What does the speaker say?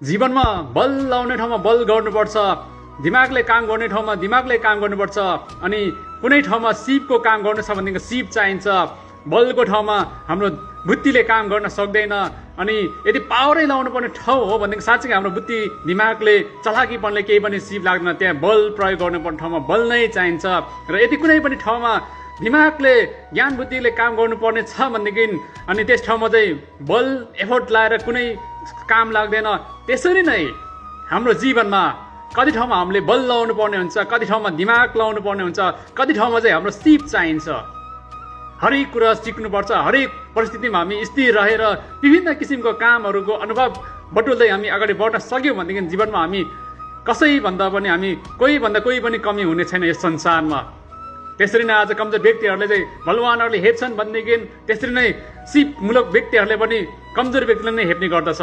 जीवनमा बल लाउने ठाउँमा बल गर्नुपर्छ, दिमागले काम गर्ने ठाउँमा दिमागले काम गर्नुपर्छ। अनि कुनै ठाउँमा सिपको काम गर्नु छ भनेदेखि सिप चाहिन्छ, बलको ठाउँमा हाम्रो बुद्धिले काम गर्न सक्दैन। अनि यदि पावरै लाउनु पर्ने ठाउँ हो भनेदेखि साँच्चै हाम्रो बुद्धि दिमागले चलाकीपनले केही पनि सिप लाग्दैन, त्यहाँ बल प्रयोग गर्नुपर्ने ठाउँमा बल नै चाहिन्छ। र यदि कुनै पनि ठाउँमा दिमागले ज्ञान बुद्धिले काम गर्नुपर्ने छ भनेदेखि अनि त्यस ठाउँमा चाहिँ बल एफोर्ट लाएर कुनै काम लाग्दैन। त्यसरी नै हाम्रो जीवनमा कति ठाउँमा हामीले बल लाउनु पर्ने हुन्छ, कति ठाउँमा दिमाग लाउनु पर्ने हुन्छ, कति ठाउँमा चाहिँ हाम्रो सिप चाहिन्छ। हरेक कुरा सिक्नुपर्छ। हरेक परिस्थितिमा हामी स्थिर रहेर विभिन्न किसिमको कामहरूको अनुभव बटुल्दै हामी अगाडि बढ्न सक्यौँ भनेदेखि जीवनमा हामी कसैभन्दा पनि हामी कोहीभन्दा कोही पनि कमी हुने छैन यस संसारमा। त्यसरी नै आज कमजोर व्यक्तिहरूले चाहिँ बलवानहरूले हेप्छन् भनेदेखि त्यसरी नै सिपमूलक व्यक्तिहरूले पनि कमजोर व्यक्तिले नै हेप्ने गर्दछ।